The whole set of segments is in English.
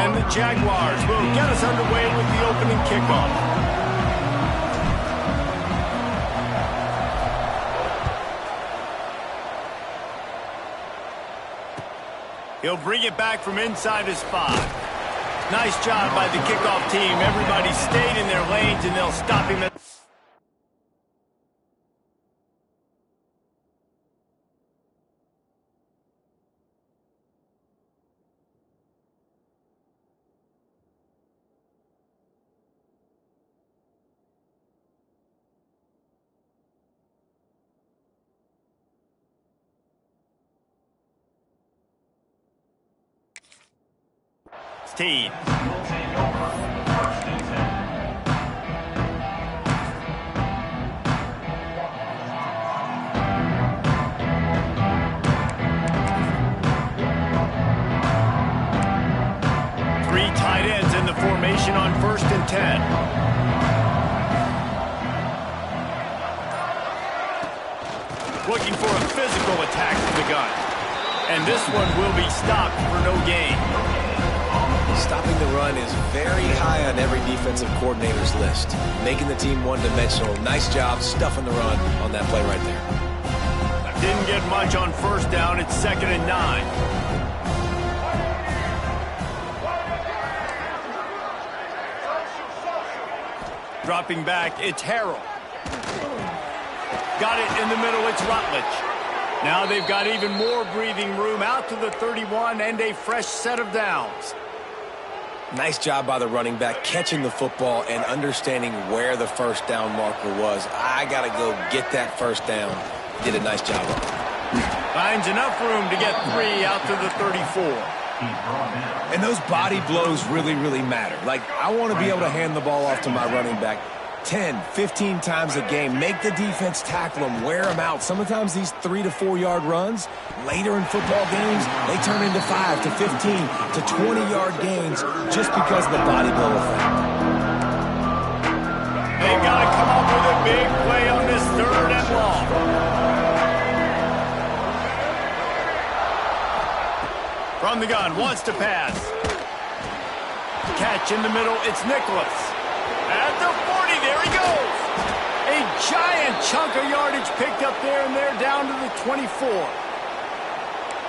And the Jaguars will get us underway with the opening kickoff. He'll bring it back from inside his 5. Nice job by the kickoff team. Everybody stayed in their lanes, and they'll stop him at... team. Three tight ends in the formation on 1st and 10. Looking for a physical attack from the gun. And this one will be stopped for no gain. Stopping the run is very high on every defensive coordinator's list. Making the team one-dimensional. Nice job stuffing the run on that play right there. Didn't get much on 1st down. It's 2nd and 9. Dropping back, it's Harrell. Got it in the middle, it's Rutledge. Now they've got even more breathing room out to the 31 and a fresh set of downs. Nice job by the running back catching the football and understanding where the 1st down marker was. I got to go get that 1st down. Did a nice job of it. Finds enough room to get 3 out to the 34. And those body blows really, really matter. Like, I want to be able to hand the ball off to my running back 10, 15 times a game. Make the defense tackle them, wear them out. Sometimes these 3 to 4 yard runs, later in football games, they turn into 5 to 15 to 20 yard gains just because of the body blow effect. They've got to come up with a big play on this 3rd and long. From the gun, wants to pass. Catch in the middle, it's Nicholas. At the 40, there he goes. A giant chunk of yardage picked up there, and they're down to the 24.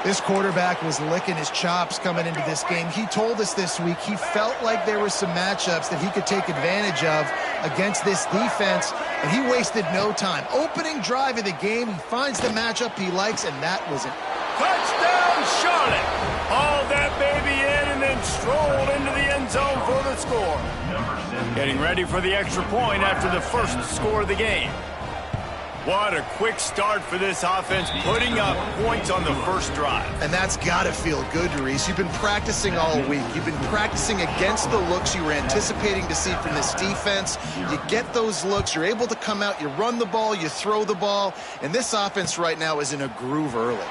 This quarterback was licking his chops coming into this game. He told us this week he felt like there were some matchups that he could take advantage of against this defense, and he wasted no time. Opening drive of the game, he finds the matchup he likes, and that was it. Touchdown, Charlotte. Hauled that baby in and then strolled into the end zone for the score. Getting ready for the extra point after the 1st score of the game. What a quick start for this offense, putting up points on the 1st drive. And that's got to feel good, Reese. You've been practicing all week. You've been practicing against the looks you were anticipating to see from this defense. You get those looks, you're able to come out, you run the ball, you throw the ball, and this offense right now is in a groove early.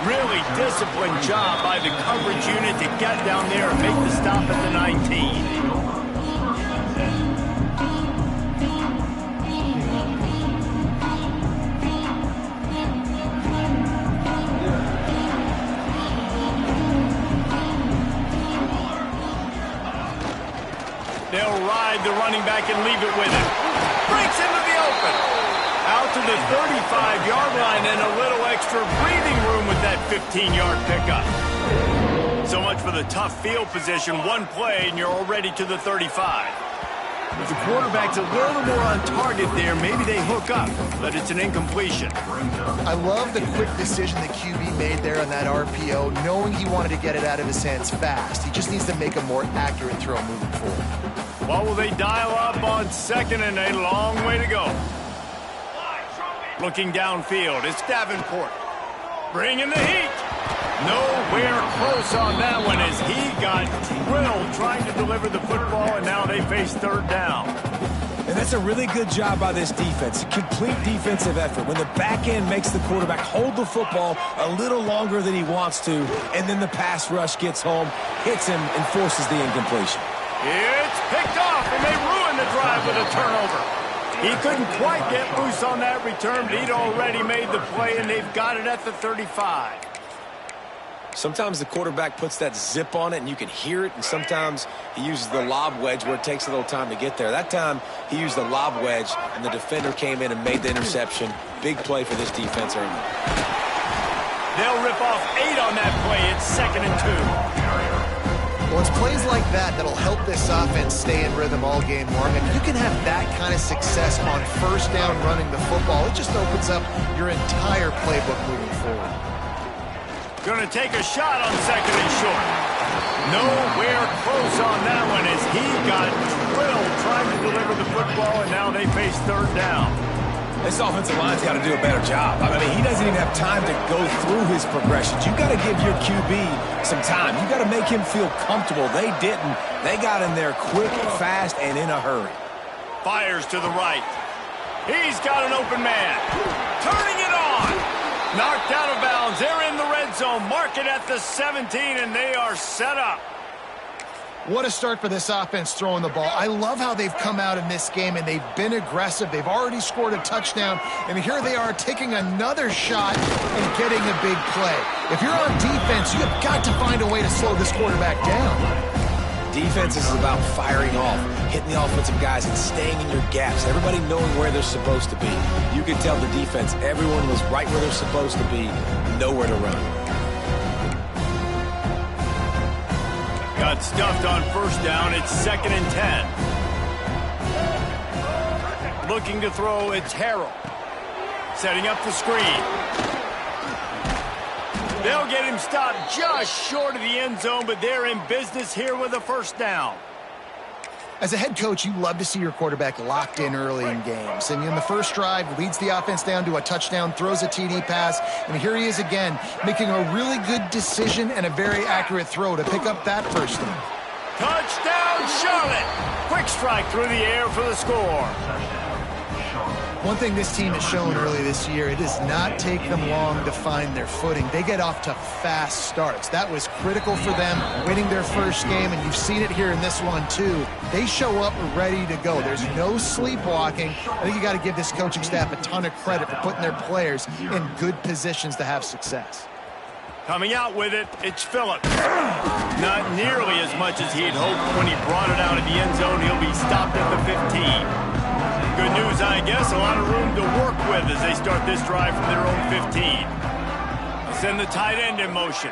Really disciplined job by the coverage unit to get down there and make the stop at the 19. They'll ride the running back and leave it with him. Breaks into the open. Out to the 35-yard line and a little extra breathing room with that 15-yard pickup. So much for the tough field position. One play and you're already to the 35. If the quarterback's a little more on target there, maybe they hook up, but it's an incompletion. I love the quick decision the QB made there on that RPO, knowing he wanted to get it out of his hands fast. He just needs to make a more accurate throw moving forward. What will they dial up on 2nd and a long way to go? Looking downfield, it's Davenport. Bringing the heat. Nowhere close on that one as he got drilled trying to deliver the football, and now they face 3rd down. And that's a really good job by this defense. Complete defensive effort. When the back end makes the quarterback hold the football a little longer than he wants to, and then the pass rush gets home, hits him, and forces the incompletion. It's picked off, and they ruin the drive with a turnover. He couldn't quite get loose on that return, but he'd already made the play, and they've got it at the 35. Sometimes the quarterback puts that zip on it and you can hear it, and sometimes he uses the lob wedge where it takes a little time to get there. That time he used the lob wedge and the defender came in and made the interception. Big play for this defense early. They'll rip off 8 on that play. It's 2nd and 2. Well, it's plays like that that'll help this offense stay in rhythm all game long. And you can have that kind of success on first down running the football. It just opens up your entire playbook moving forward. Going to take a shot on 2nd and short. Nowhere close on that one as he got drilled trying to deliver the football, and now they face 3rd down. This offensive line's got to do a better job. I mean, he doesn't even have time to go through his progressions. You got to give your QB some time. You got to make him feel comfortable. They didn't. They got in there quick, fast, and in a hurry. Fires to the right. He's got an open man. Turning it on. Knocked out of bounds. They're in the red zone. Mark it at the 17, and they are set up. What a start for this offense throwing the ball. I love how they've come out in this game, and they've been aggressive. They've already scored a touchdown, and here they are taking another shot and getting a big play. If you're on defense, you've got to find a way to slow this quarterback down. Defense is about firing off, hitting the offensive guys and staying in your gaps. Everybody knowing where they're supposed to be. You can tell the defense, everyone was right where they're supposed to be, nowhere to run. Got stuffed on first down. It's 2nd and 10. Looking to throw, it's Harrell. Setting up the screen. They'll get him stopped just short of the end zone, but they're in business here with a first down. As a head coach, you love to see your quarterback locked in early in games. And in the first drive, leads the offense down to a touchdown, throws a TD pass, and here he is again, making a really good decision and a very accurate throw to pick up that first down. Touchdown, Charlotte! Quick strike through the air for the score. One thing this team has shown early this year, it does not take them long to find their footing. They get off to fast starts. That was critical for them, winning their first game, and you've seen it here in this one too. They show up ready to go. There's no sleepwalking. I think you got to give this coaching staff a ton of credit for putting their players in good positions to have success. Coming out with it, it's Phillips. Not nearly as much as he had hoped when he brought it out of the end zone. He'll be stopped at the 15. Good news, I guess. A lot of room to work with as they start this drive from their own 15. They'll send the tight end in motion.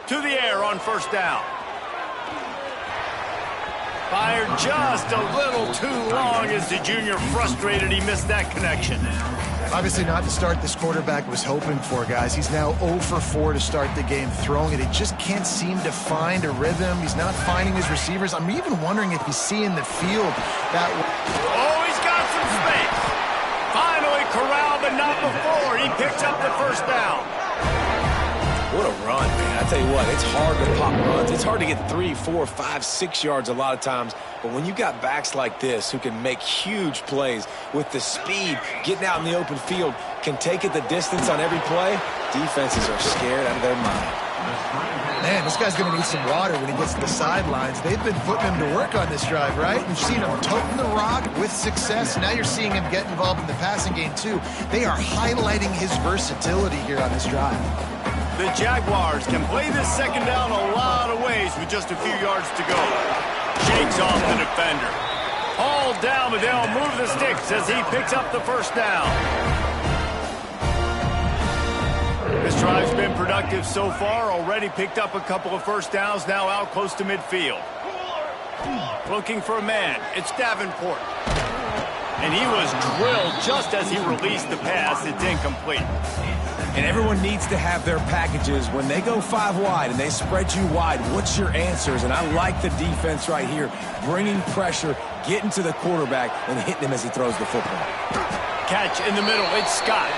To the air on first down. Fired just a little too long as the junior frustrated he missed that connection. Obviously not the start this quarterback was hoping for, guys. He's now 0 for 4 to start the game throwing it. He just can't seem to find a rhythm. He's not finding his receivers. I'm even wondering if he's seeing the field that way. Oh, he's got some space. Finally corralled, but not before. He picks up the first down. What a run, man. I tell you what, it's hard to pop runs. It's hard to get 3, 4, 5, 6 yards a lot of times. But when you got backs like this who can make huge plays with the speed, getting out in the open field, can take it the distance on every play, defenses are scared out of their mind. Man, this guy's going to need some water when he gets to the sidelines. They've been putting him to work on this drive, right? We've seen him toting the rock with success. Now you're seeing him get involved in the passing game, too. They are highlighting his versatility here on this drive. The Jaguars can play this second down a lot of ways with just a few yards to go. Shakes off the defender. Hauled down, but they'll move the sticks as he picks up the first down. This drive's been productive so far. Already picked up a couple of first downs, now out close to midfield. Looking for a man. It's Davenport. And he was drilled just as he released the pass. It's incomplete. And everyone needs to have their packages. When they go 5 wide and they spread you wide, what's your answers? And I like the defense right here, bringing pressure, getting to the quarterback, and hitting him as he throws the football. Catch in the middle. It's Scott.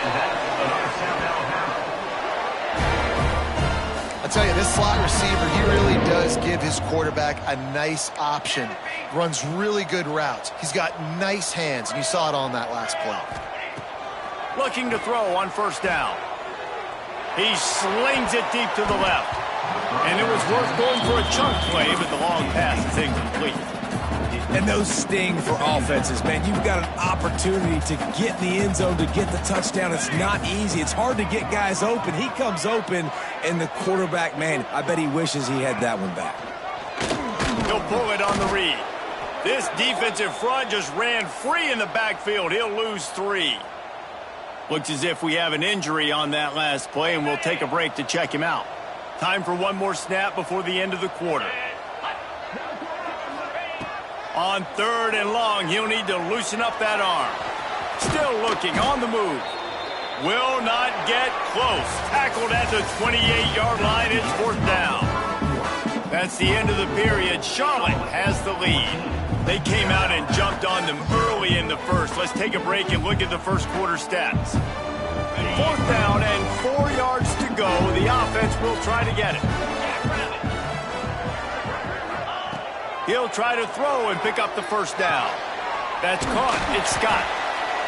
I'll tell you, this slot receiver, he really does give his quarterback a nice option. Runs really good routes. He's got nice hands, and you saw it on that last play. Looking to throw on first down. He slings it deep to the left. And it was worth going for a chunk play, but the long pass is incomplete. And those sting for offenses, man. You've got an opportunity to get in the end zone to get the touchdown. It's not easy. It's hard to get guys open. He comes open, and the quarterback, man, I bet he wishes he had that one back. He'll pull it on the read. This defensive front just ran free in the backfield. He'll lose 3. Looks as if we have an injury on that last play, and we'll take a break to check him out. Time for one more snap before the end of the quarter. On 3rd and long, he'll need to loosen up that arm. Still looking, on the move. Will not get close. Tackled at the 28-yard line. It's 4th down. That's the end of the period. Charlotte has the lead. They came out and jumped on them early in the first. Let's take a break and look at the first quarter stats. 4th down and 4 yards to go. The offense will try to get it. He'll try to throw and pick up the first down. That's caught. It's Scott.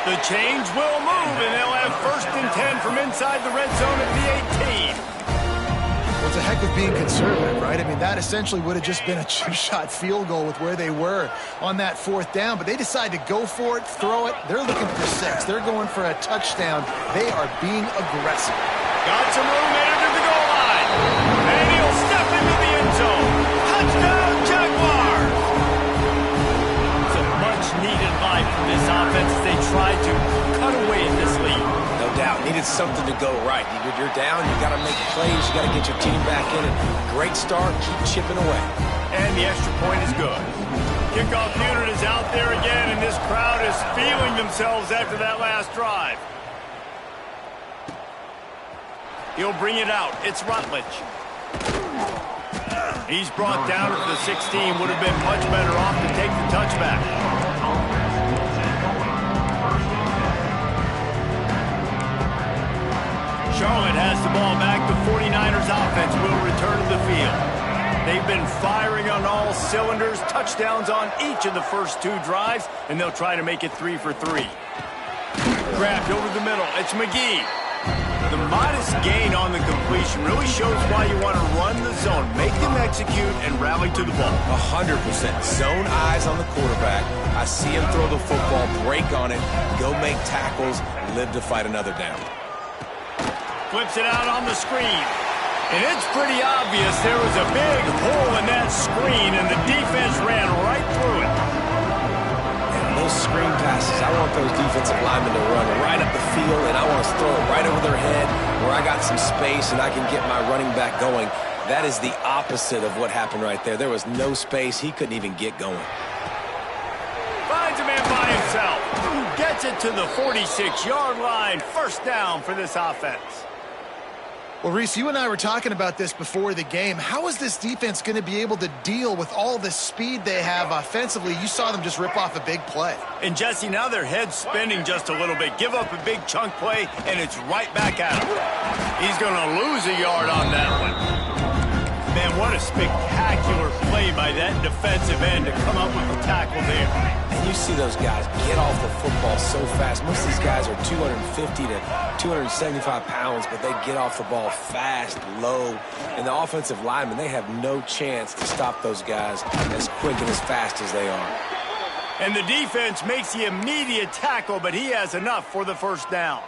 The chains will move, and they'll have 1st and 10 from inside the red zone at the 18. Well, it's a heck of being conservative, right? I mean, that essentially would have just been a 2-shot field goal with where they were on that 4th down, but they decide to go for it, throw it. They're looking for 6. They're going for a touchdown. They are being aggressive. Got some room into the goal line. And he'll step into the end zone. Touchdown, Jaguars! It's a much-needed life for this offense as they try to cut away at this lead. No doubt. Needed something to go right. You're down. You got to make plays. You got to get your team back in. And great start. Keep chipping away. And the extra point is good. Kickoff unit is out there again, and this crowd is feeling themselves after that last drive. He'll bring it out. It's Rutledge. He's brought down to the 16. Would have been much better off to take the touchback. Charlotte has the ball back. The 49ers offense will return to the field. They've been firing on all cylinders. Touchdowns on each of the first 2 drives, and they'll try to make it 3 for 3. Grabbed over the middle. It's McGee. The modest gain on the completion really shows why you want to run the zone. Make them execute and rally to the ball. 100%. Zone eyes on the quarterback. I see him throw the football, break on it, go make tackles, live to fight another down. Flips it out on the screen. And it's pretty obvious there was a big hole in that screen, and the defense ran right through it. And those screen passes, I want those defensive linemen to run right up the field, and I want to throw it right over their head where I got some space and I can get my running back going. That is the opposite of what happened right there. There was no space. He couldn't even get going. Finds a man by himself. Gets it to the 46-yard line. 1st down for this offense. Well, Reese, you and I were talking about this before the game. How is this defense going to be able to deal with all the speed they have offensively? You saw them just rip off a big play. And, Jesse, now their head's spinning just a little bit. Give up a big chunk play, and it's right back at him. He's going to lose a yard on that one. Man, what a spectacular play by that defensive end to come up with a tackle there. And you see those guys get off the football so fast. Most of these guys are 250 to 275 pounds, but they get off the ball fast, low. And the offensive linemen, they have no chance to stop those guys as quick and as fast as they are. And the defense makes the immediate tackle, but he has enough for the 1st down.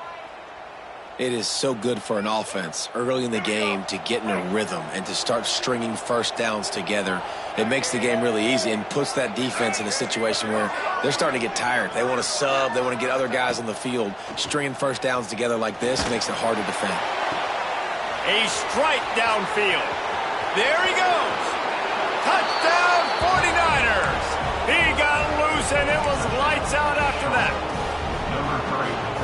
It is so good for an offense early in the game to get in a rhythm and to start stringing 1st downs together. It makes the game really easy and puts that defense in a situation where they're starting to get tired. They want to sub. They want to get other guys on the field. Stringing 1st downs together like this makes it hard to defend. A strike downfield. There he goes. Touchdown 49ers. He got loose, and it was lights out after that.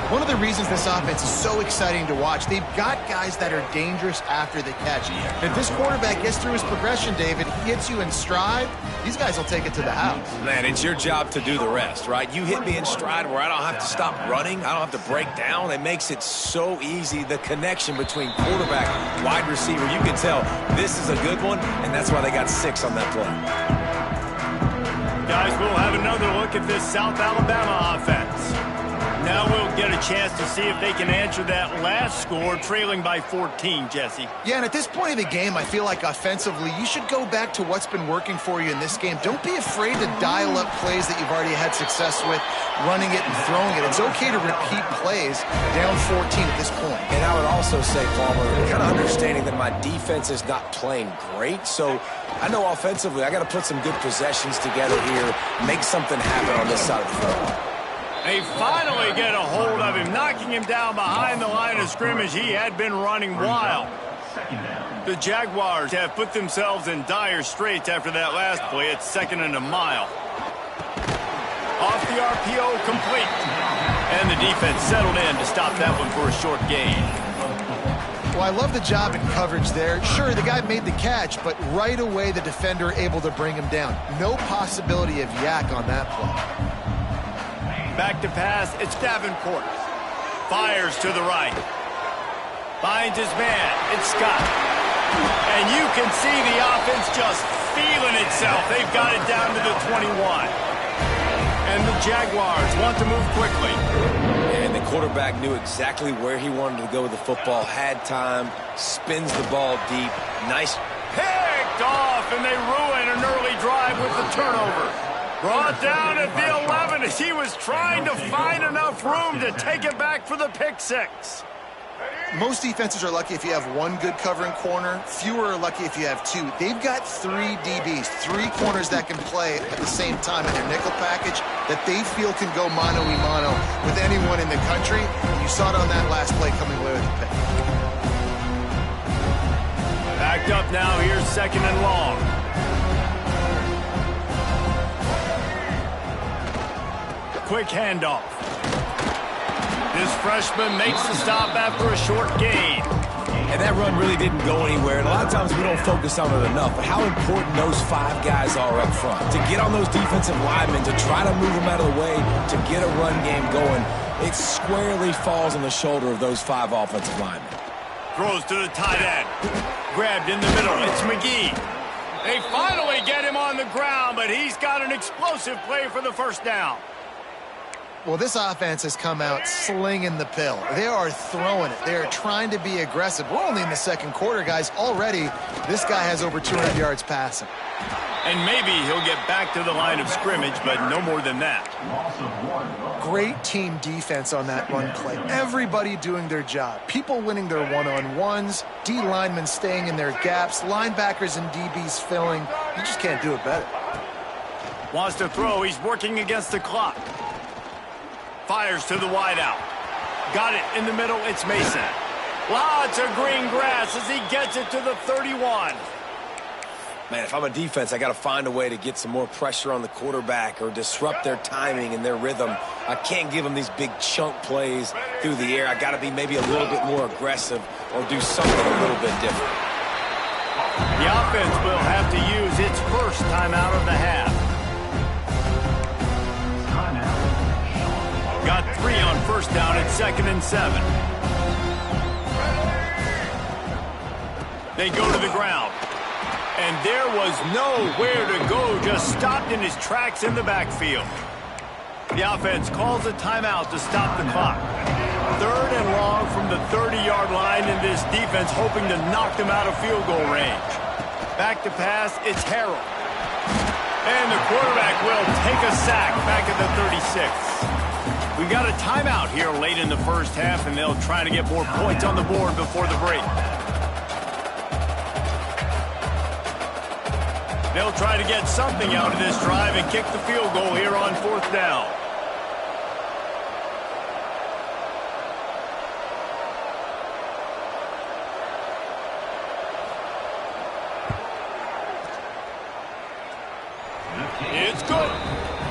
One of the reasons this offense is so exciting to watch, they've got guys that are dangerous after the catch. If this quarterback gets through his progression, David, he hits you in stride, these guys will take it to the house. Man, it's your job to do the rest, right? You hit me in stride where I don't have to stop running. I don't have to break down. It makes it so easy. The connection between quarterback, wide receiver, you can tell this is a good one, and that's why they got 6 on that play. Guys, we'll have another look at this South Alabama offense. Now we'll get get a chance to see if they can answer that last score, trailing by 14, Jesse. Yeah, and at this point of the game, I feel like offensively, you should go back to what's been working for you in this game. Don't be afraid to dial up plays that you've already had success with, running it and throwing it. It's okay to repeat plays down 14 at this point. And I would also say, Palmer, kind of understanding that my defense is not playing great, so I know offensively I got to put some good possessions together here, make something happen on this side of the field. They finally get a hold of him, knocking him down behind the line of scrimmage. He had been running wild. The Jaguars have put themselves in dire straits after that last play. It's 2nd and a mile. Off the RPO, complete. And the defense settled in to stop that one for a short gain. Well, I love the job in coverage there. Sure, the guy made the catch, but right away the defender able to bring him down. No possibility of yak on that play. Back to pass, it's Davenport. Fires to the right. Finds his man, it's Scott. And you can see the offense just feeling itself. They've got it down to the 21. And the Jaguars want to move quickly. And the quarterback knew exactly where he wanted to go with the football, had time, spins the ball deep. Nice. Picked off, and they ruin an early drive with the turnover. Brought down at the 11 as he was trying to find enough room to take it back for the pick six. Most defenses are lucky if you have one good covering corner. Fewer are lucky if you have two. They've got 3 DBs, 3 corners that can play at the same time in their nickel package that they feel can go mano-a-mano with anyone in the country. And you saw it on that last play coming away with the pick. Backed up now, here's 2nd and long. Quick handoff. This freshman makes the stop after a short gain. And that run really didn't go anywhere. And a lot of times we don't focus on it enough, but how important those 5 guys are up front. To get on those defensive linemen, to try to move them out of the way, to get a run game going, it squarely falls on the shoulder of those 5 offensive linemen. Throws to the tight end. Grabbed in the middle. It's McGee. They finally get him on the ground, but he's got an explosive play for the first down. Well, this offense has come out slinging the pill. They are throwing it. They are trying to be aggressive. We're only in the 2nd quarter, guys. Already, this guy has over 200 yards passing. And maybe he'll get back to the line of scrimmage, but no more than that. Great team defense on that run play. Everybody doing their job. People winning their one-on-ones, D linemen staying in their gaps, linebackers and DBs filling. You just can't do it better. Wants to throw. He's working against the clock. Fires to the wideout. Got it in the middle. It's Mason. Lots of green grass as he gets it to the 31. Man, if I'm a defense, I got to find a way to get some more pressure on the quarterback or disrupt their timing and their rhythm. I can't give them these big chunk plays through the air. I got to be maybe a little bit more aggressive or do something a little bit different. The offense will have to use its first timeout of the half. Got 3 on first down at 2nd and 7. They go to the ground. And there was nowhere to go, just stopped in his tracks in the backfield. The offense calls a timeout to stop the clock. 3rd and long from the 30-yard line, and this defense hoping to knock them out of field goal range. Back to pass, it's Harrell. And the quarterback will take a sack back at the 36. We got a timeout here late in the first half, and they'll try to get more points on the board before the break. They'll try to get something out of this drive and kick the field goal here on 4th down. It's good.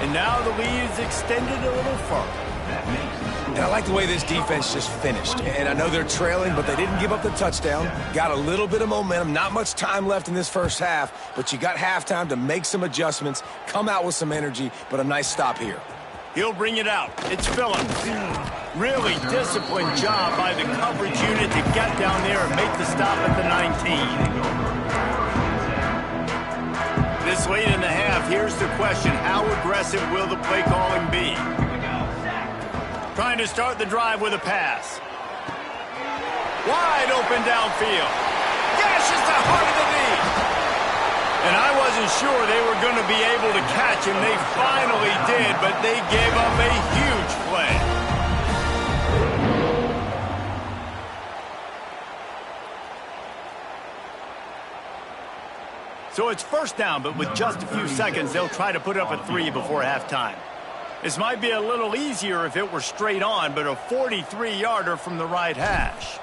And now the lead is extended a little further. And I like the way this defense just finished. And I know they're trailing, but they didn't give up the touchdown. Got a little bit of momentum. Not much time left in this first half, but you got halftime to make some adjustments, come out with some energy, but a nice stop here. He'll bring it out. It's Phillips. Really disciplined job by the coverage unit to get down there and make the stop at the 19. This late in the half, here's the question. How aggressive will the play calling be? Trying to start the drive with a pass. Wide open downfield. Gashes the heart of the knee. And I wasn't sure they were going to be able to catch him. They finally did, but they gave up a huge play. So it's first down, but with just a few seconds, they'll try to put up a 3 before halftime. This might be a little easier if it were straight on, but a 43-yarder from the right hash.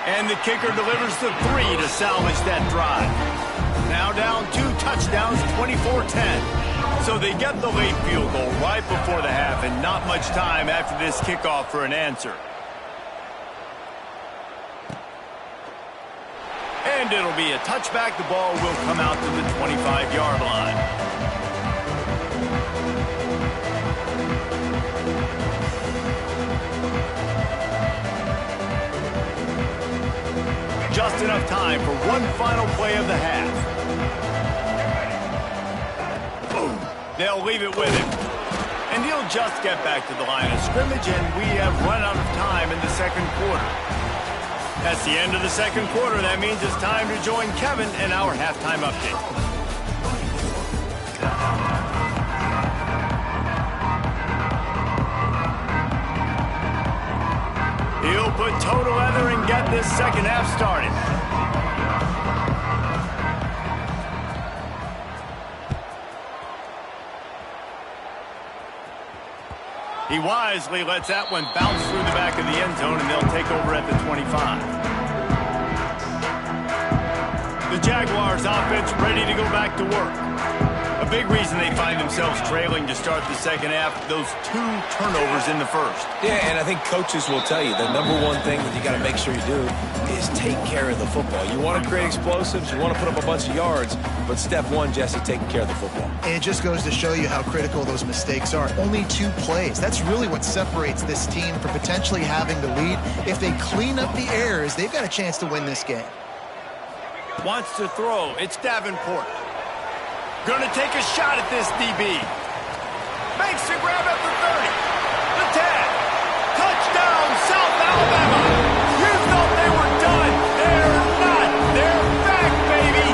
And the kicker delivers the 3 to salvage that drive. Now down 2 touchdowns, 24-10. So they get the late field goal right before the half, and not much time after this kickoff for an answer. And it'll be a touchback. The ball will come out to the 25-yard line. Just enough time for one final play of the half. Boom. They'll leave it with him. And he'll just get back to the line of scrimmage, and we have run out of time in the second quarter. That's the end of the second quarter. That means it's time to join Kevin in our halftime update. He'll put toe together and get this second half started. He wisely lets that one bounce through the back of the end zone, and they'll take over at the 25. The Jaguars offense ready to go back to work. A big reason they find themselves trailing to start the second half, those 2 turnovers in the first. Yeah, and I think coaches will tell you the number one thing that you got to make sure you do is take care of the football. You want to create explosives, you want to put up a bunch of yards, but step one, Jesse, taking care of the football. And it just goes to show you how critical those mistakes are. Only 2 plays. That's really what separates this team from potentially having the lead. If they clean up the errors, they've got a chance to win this game. Wants to throw. It's Davenport. Gonna take a shot at this DB. Makes the grab at the 30. The 10. Touchdown, South Alabama. You thought they were done. They're not. They're back, baby.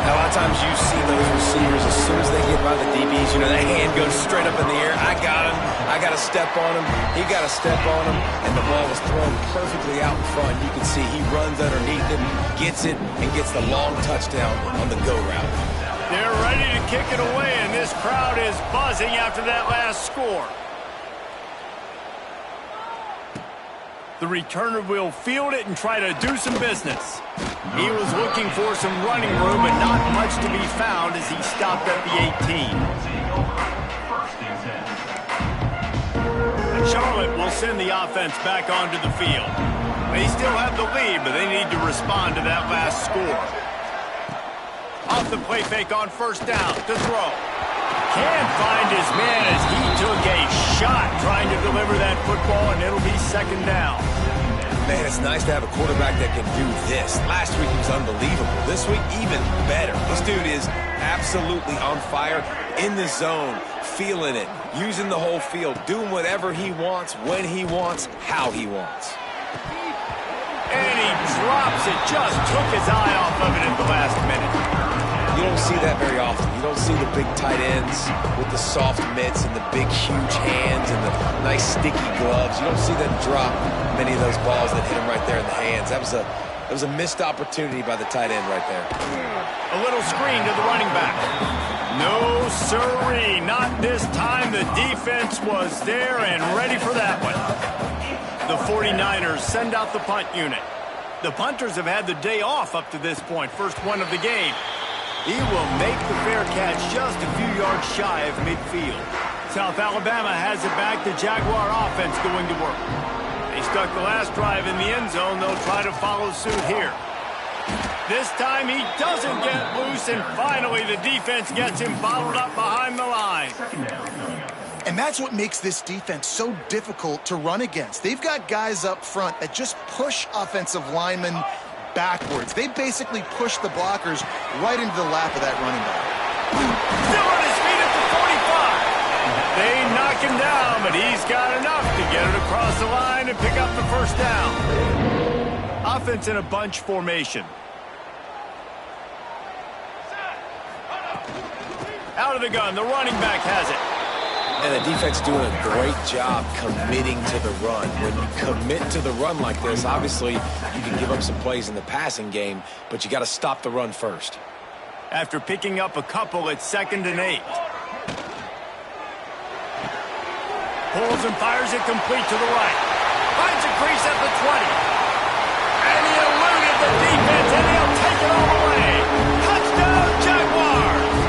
Now, a lot of times you see those receivers, as soon as they get by the DBs, you know, that hand goes straight up in the air. I got him. I got to step on him. He got to step on him. And the ball was thrown perfectly out in front. You can see he runs underneath it, gets it, and gets the long touchdown on the go route. They're ready to kick it away, and this crowd is buzzing after that last score. The returner will field it and try to do some business. He was looking for some running room, but not much to be found as he stopped at the 18. Charlotte will send the offense back onto the field. They still have the lead, but they need to respond to that last score. Off the play fake on first down to throw. Can't find his man as he took a shot trying to deliver that football, and it'll be second down. Man, it's nice to have a quarterback that can do this. Last week he was unbelievable. This week, even better. This dude is absolutely on fire, in the zone, feeling it, using the whole field, doing whatever he wants, when he wants, how he wants. And he drops it, just took his eye off of it at the last minute. You don't see that very often. You don't see the big tight ends with the soft mitts and the big, huge hands and the nice, sticky gloves. You don't see them drop many of those balls that hit him right there in the hands. That was a missed opportunity by the tight end right there. A little screen to the running back. No, sirree, not this time. The defense was there and ready for that one. The 49ers send out the punt unit. The punters have had the day off up to this point, first one of the game. He will make the fair catch just a few yards shy of midfield. South Alabama has it back. The Jaguar offense going to work. They stuck the last drive in the end zone. They'll try to follow suit here. This time he doesn't get loose, and finally the defense gets him bottled up behind the line. And that's what makes this defense so difficult to run against. They've got guys up front that just push offensive linemen backwards. They basically push the blockers right into the lap of that running back. Still on his feet at the 45. Second down, but he's got enough to get it across the line and pick up the first down. Offense in a bunch formation. Out of the gun, the running back has it. And the defense doing a great job committing to the run. When you commit to the run like this, obviously you can give up some plays in the passing game, but you got to stop the run first. After picking up a couple, it's 2nd and 8. Pulls and fires it complete to the right. Finds a crease at the 20. And he eluded the defense, and he'll take it all the way. Touchdown, Jaguars!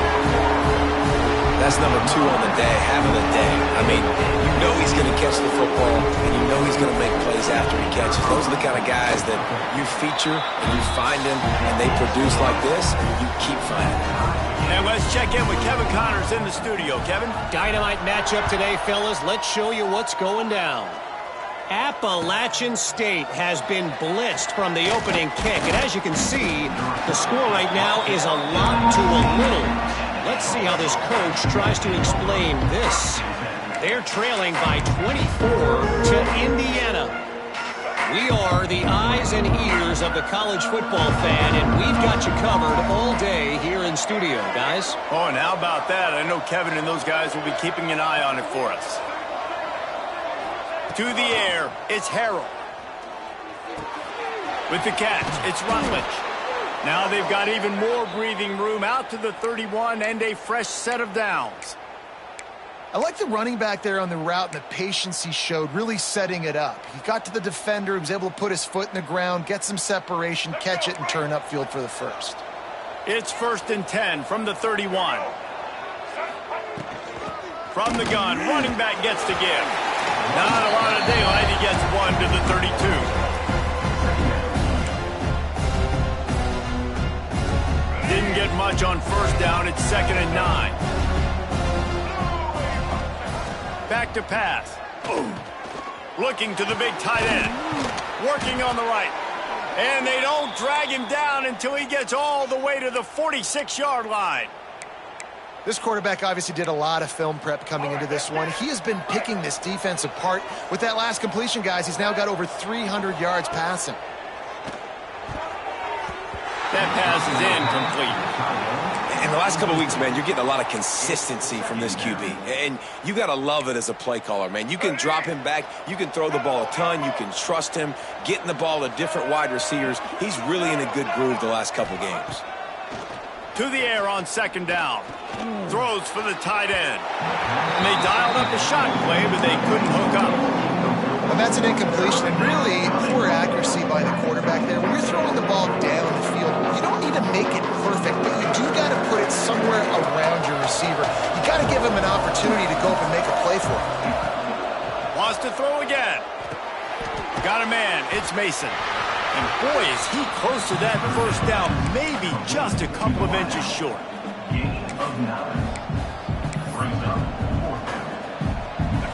That's number 2 on the day, having a day. I mean, you know he's going to catch the football, and you know he's going to make plays after he catches. Those are the kind of guys that you feature, and you find them, and they produce like this, you keep finding them. And let's check in with Kevin Connors in the studio. Kevin? Dynamite matchup today, fellas. Let's show you what's going down. Appalachian State has been blitzed from the opening kick. And as you can see, the score right now is a lot to a little. Let's see how this coach tries to explain this. They're trailing by 24 to Indiana. We are the eyes and ears of the college football fan, and we've got you covered all day here in studio, guys. Oh, and how about that? I know Kevin and those guys will be keeping an eye on it for us. To the air, it's Harrell. With the catch, it's Rutledge. Now they've got even more breathing room out to the 31 and a fresh set of downs. I like the running back there on the route and the patience he showed, really setting it up. He got to the defender, he was able to put his foot in the ground, get some separation, catch it, and turn upfield for the first. It's 1st and 10 from the 31. From the gun, running back gets to give. Not a lot of daylight, he gets 1 to the 32. Didn't get much on first down, it's 2nd and 9. Back to pass. Boom. Looking to the big tight end. Working on the right. And they don't drag him down until he gets all the way to the 46-yard line. This quarterback obviously did a lot of film prep coming into this one. He has been picking this defense apart. With that last completion, guys, he's now got over 300 yards passing. That pass is incomplete. In the last couple of weeks, man, you're getting a lot of consistency from this QB. And you got to love it as a play caller, man. You can drop him back. You can throw the ball a ton. You can trust him. Getting the ball to different wide receivers. He's really in a good groove the last couple games. To the air on 2nd down. Throws for the tight end. And they dialed up a shot play, but they couldn't hook up. And that's an incompletion, and really poor accuracy by the quarterback there. When you're throwing the ball down the field, you don't need to make it perfect, but you do got to put it somewhere around your receiver. You got to give him an opportunity to go up and make a play for him. Wants to throw again. Got a man. It's Mason. And boy, is he close to that first down, maybe just a couple of inches short.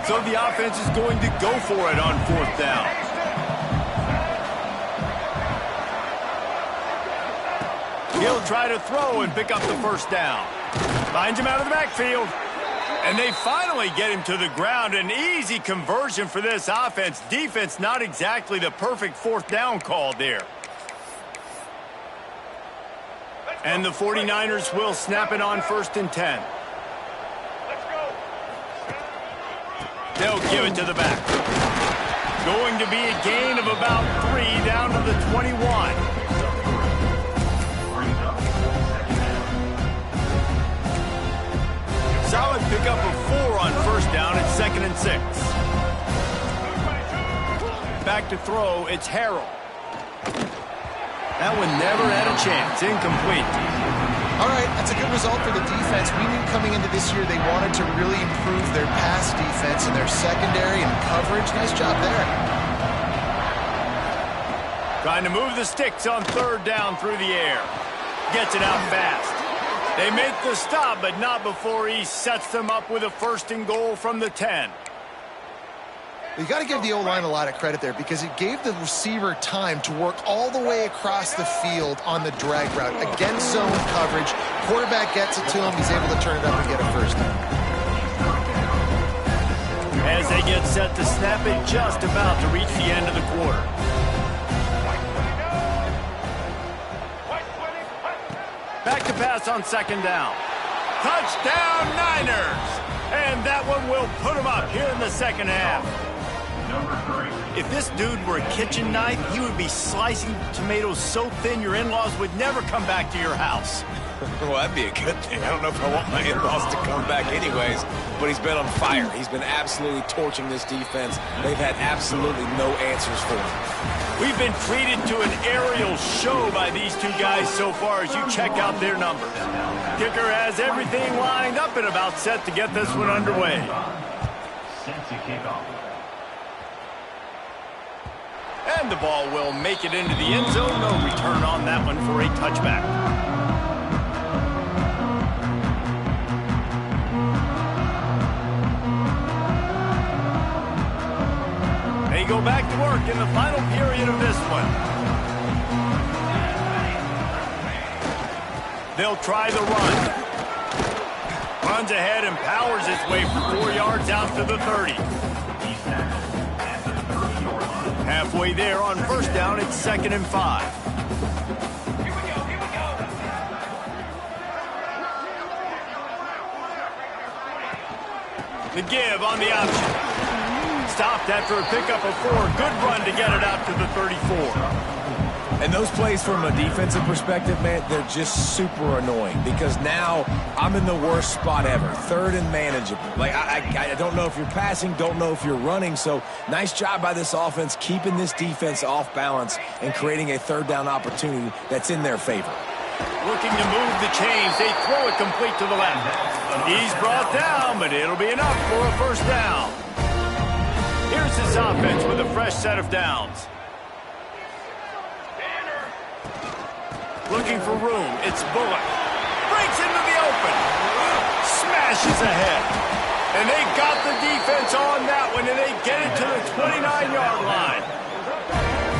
So the offense is going to go for it on 4th down. He'll try to throw and pick up the first down. Finds him out of the backfield. And they finally get him to the ground. An easy conversion for this offense. Defense not exactly the perfect 4th down call there. And the 49ers will snap it on 1st and 10. They'll give it to the back. Going to be a gain of about 3 down to the 21. Solid pickup of 4 on first down at 2nd and 6. Back to throw, it's Harrell. That one never had a chance. Incomplete. All right, that's a good result for the defense. We knew coming into this year they wanted to really improve their pass defense and their secondary and coverage. Nice job there. Trying to move the sticks on 3rd down through the air. Gets it out fast. They make the stop, but not before he sets them up with a 1st and goal from the 10. You got to give the O-line a lot of credit there because it gave the receiver time to work all the way across the field on the drag route. Against zone coverage, quarterback gets it to him, he's able to turn it up and get a first down. as they get set to snap it, just about to reach the end of the quarter. Back to pass on second down. Touchdown, Niners! And that one will put them up here in the second half. If this dude were a kitchen knife, he would be slicing tomatoes so thin your in-laws would never come back to your house. Well, that'd be a good thing. I don't know if I want my in-laws to come back anyways, but he's been on fire. He's been absolutely torching this defense. They've had absolutely no answers for him. We've been treated to an aerial show by these two guys so far as you check out their numbers. Kicker has everything lined up and about set to get this one underway. And the ball will make it into the end zone. No return on that one for a touchback. They go back to work in the final period of this one. They'll try the run. Runs ahead and powers his way for 4 yards out to the 30. Halfway there on first down, it's 2nd and 5. The give on the option. Stopped after a pickup of 4. Good run to get it out to the 34. And those plays from a defensive perspective, man, they're just super annoying because now I'm in the worst spot ever. 3rd and manageable. Like, I don't know if you're passing, don't know if you're running. So nice job by this offense keeping this defense off balance and creating a 3rd down opportunity that's in their favor. Looking to move the chains. They throw it complete to the left. He's brought down, but it'll be enough for a first down. Here's his offense with a fresh set of downs. Looking for room. It's Bullock. Breaks into the open. Smashes ahead. And they got the defense on that one, and they get it to the 29-yard line.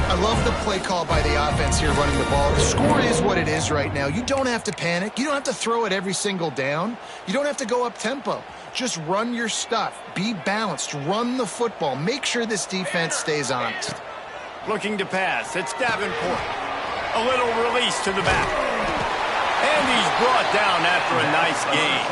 I love the play call by the offense here running the ball. The score is what it is right now. You don't have to panic. You don't have to throw it every single down. You don't have to go up tempo. Just run your stuff. Be balanced. Run the football. Make sure this defense stays honest. Looking to pass. It's Davenport. A little release to the back. And he's brought down after a nice gain.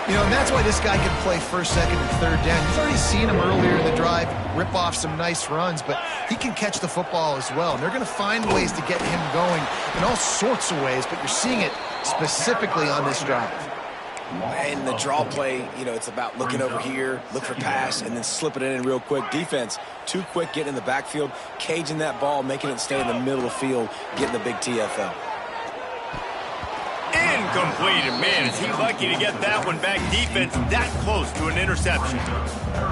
You know, and that's why this guy can play 1st, 2nd, and 3rd down. You've already seen him earlier in the drive rip off some nice runs, but he can catch the football as well. And they're going to find ways to get him going in all sorts of ways, but you're seeing it specifically on this drive. And the draw play, you know, it's about looking over here, look for pass, and then slipping it in real quick. Defense, too quick getting in the backfield, caging that ball, making it stay in the middle of the field, getting the big TFL. Incomplete, and man, is he lucky to get that one back. Defense that close to an interception.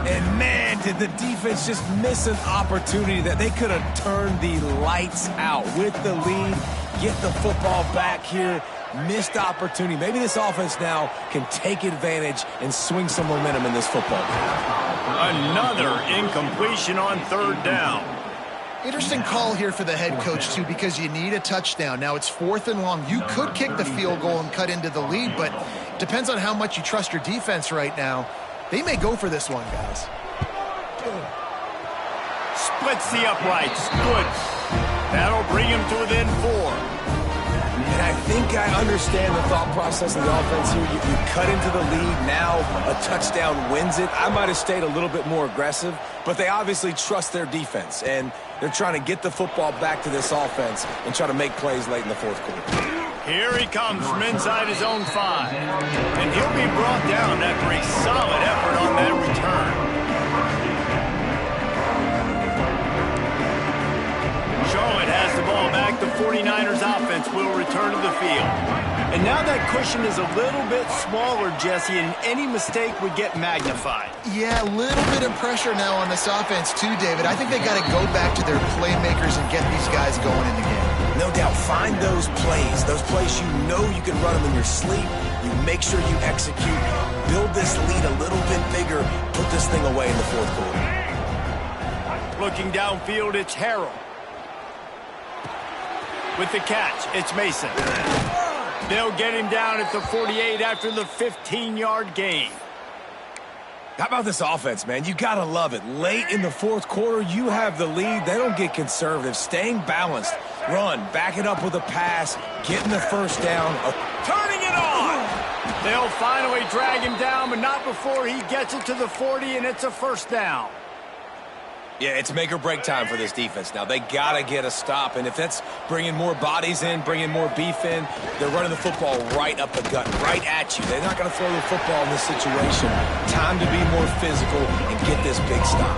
And man, did the defense just miss an opportunity that they could have turned the lights out with the lead, get the football back here. Missed opportunity. Maybe this offense now can take advantage and swing some momentum in this football game. Another incompletion on 3rd down. Interesting call here for the head coach, too, because you need a touchdown. Now it's 4th and long. You could kick the field goal and cut into the lead, but depends on how much you trust your defense right now. They may go for this one, guys. Splits the uprights. Good. That'll bring him to within 4. And I think I understand the thought process of the offense here. You cut into the lead. Now a touchdown wins it. I might have stayed a little bit more aggressive, but they obviously trust their defense, and they're trying to get the football back to this offense and try to make plays late in the 4th quarter. Here he comes from inside his own 5. And he'll be brought down after a solid effort on that return. Charlotte has the ball back. The 49ers offense will return to the field. And now that cushion is a little bit smaller, Jesse, and any mistake would get magnified. Yeah, a little bit of pressure now on this offense too, David. I think they got to go back to their playmakers and get these guys going in the game. No doubt, find those plays you know you can run them in your sleep. You make sure you execute. Build this lead a little bit bigger. Put this thing away in the 4th quarter. Looking downfield, it's Harrell. With the catch, it's Mason. They'll get him down at the 48 after the 15-yard gain. How about this offense, man? You got to love it. Late in the fourth quarter, you have the lead. They don't get conservative. Staying balanced. Run, back it up with a pass, getting the first down. Turning it on! They'll finally drag him down, but not before he gets it to the 40, and it's a first down. Yeah, it's make or break time for this defense now. They got to get a stop, and if that's bringing more bodies in, bringing more beef in, they're running the football right up the gut, right at you. They're not going to throw the football in this situation. Time to be more physical and get this big stop.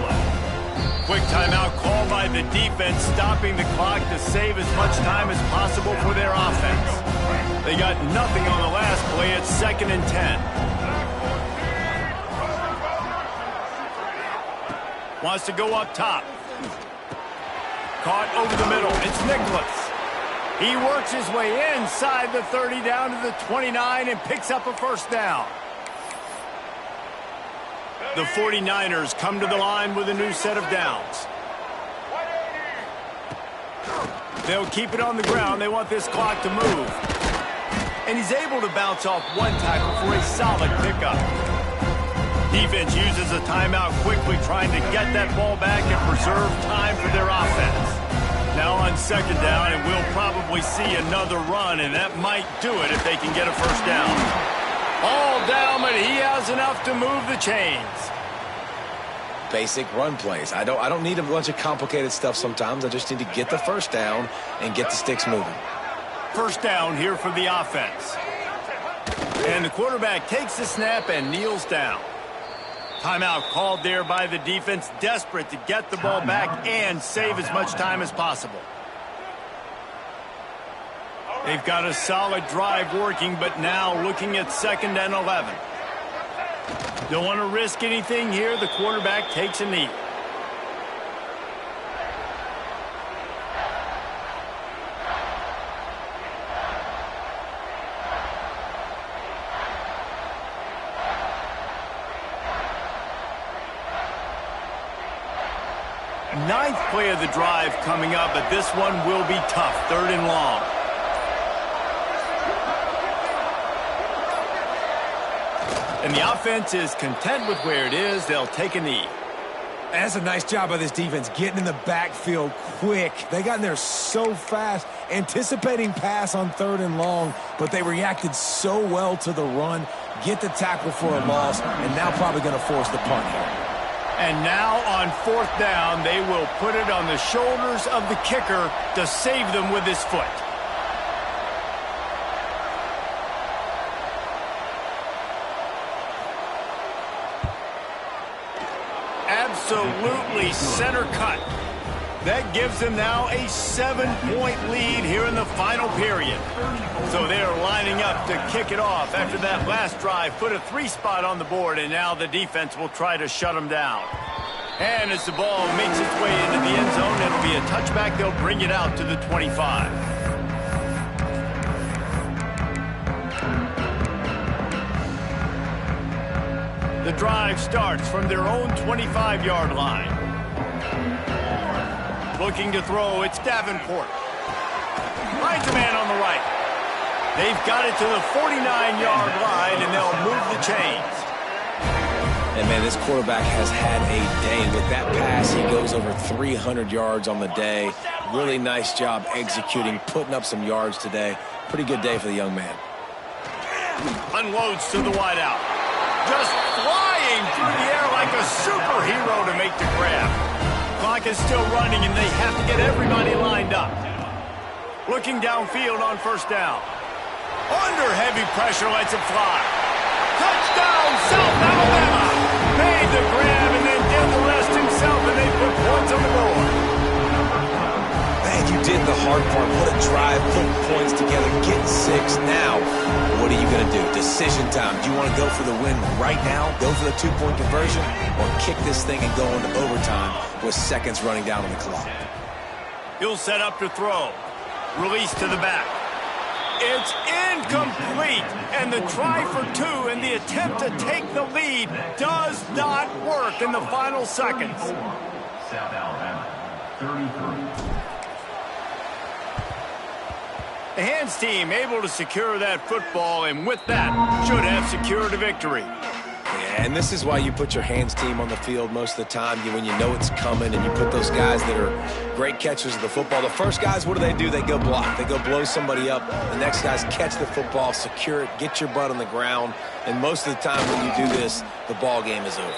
Quick timeout called by the defense, stopping the clock to save as much time as possible for their offense. They got nothing on the last play. It's 2nd and 10. Wants to go up top. Caught over the middle. It's Nicholas. He works his way inside the 30 down to the 29 and picks up a first down. The 49ers come to the line with a new set of downs. They'll keep it on the ground. They want this clock to move. And he's able to bounce off one tackle for a solid pickup. Defense uses a timeout quickly, trying to get that ball back and preserve time for their offense. Now on 2nd down, and we'll probably see another run, and that might do it if they can get a first down. All down, but he has enough to move the chains. Basic run plays. I don't need a bunch of complicated stuff sometimes. I just need to get the first down and get the sticks moving. First down here for the offense. And the quarterback takes the snap and kneels down. Timeout called there by the defense, desperate to get the ball back and save as much time as possible. They've got a solid drive working, but now looking at 2nd and 11. Don't want to risk anything here. The quarterback takes a knee. Ninth play of the drive coming up, but this one will be tough. 3rd and long. And the offense is content with where it is. They'll take a knee. That's a nice job by this defense, getting in the backfield quick. They got in there so fast, anticipating pass on 3rd and long, but they reacted so well to the run, get the tackle for a loss, and now probably going to force the punt here. And now on 4th down, they will put it on the shoulders of the kicker to save them with his foot. Absolutely center cut. That gives them now a 7-point lead here in the final period. So they are lining up to kick it off after that last drive. Put a 3 spot on the board, and now the defense will try to shut them down. And as the ball makes its way into the end zone, it'll be a touchback. They'll bring it out to the 25. The drive starts from their own 25-yard line. Looking to throw, it's Davenport. Finds a man on the right. They've got it to the 49-yard line, and they'll move the chains. And, man, this quarterback has had a day. With that pass, he goes over 300 yards on the day. Really nice job executing, putting up some yards today. Pretty good day for the young man. Unloads to the wideout. Just flying through the air like a superhero to make the grab. Clock is still running, and they have to get everybody lined up. Looking downfield on 1st down. Under heavy pressure, lets it fly. Touchdown, South Alabama. Made the grab and then did the rest himself, and they put points on the board. Man, you did the hard part. What a drive, putting points together, getting 6. Now, what are you going to do? Decision time. Do you want to go for the win right now, go for the 2-point conversion, or kick this thing and go into overtime with seconds running down on the clock? He'll set up to throw. Release to the back. It's incomplete, and the try for 2 and the attempt to take the lead does not work in the final seconds. South Alabama, 33. The hands team able to secure that football, and with that, should have secured a victory. Yeah, and this is why you put your hands team on the field most of the time when you know it's coming, and you put those guys that are great catchers of the football. The first guys, what do? They go block. They go blow somebody up. The next guys catch the football, secure it, get your butt on the ground. And most of the time when you do this, the ball game is over.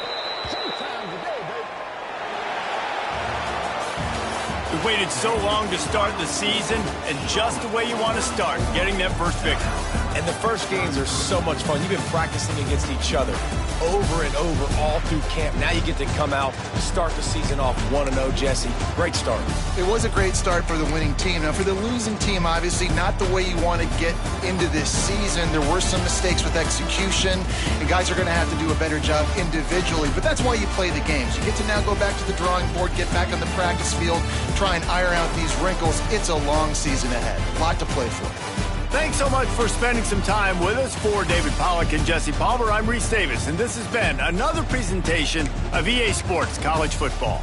We waited so long to start the season, and just the way you want to start, getting that first victory. And the first games are so much fun. You've been practicing against each other over and over all through camp. Now you get to come out, start the season off 1-0, Jesse. Great start. It was a great start for the winning team. Now, for the losing team, obviously not the way you want to get into this season. There were some mistakes with execution, and guys are going to have to do a better job individually. But that's why you play the games. You get to now go back to the drawing board, get back on the practice field, try and iron out these wrinkles. It's a long season ahead. A lot to play for. Thanks so much for spending some time with us. For David Pollack and Jesse Palmer, I'm Reese Davis, and this has been another presentation of EA Sports College Football.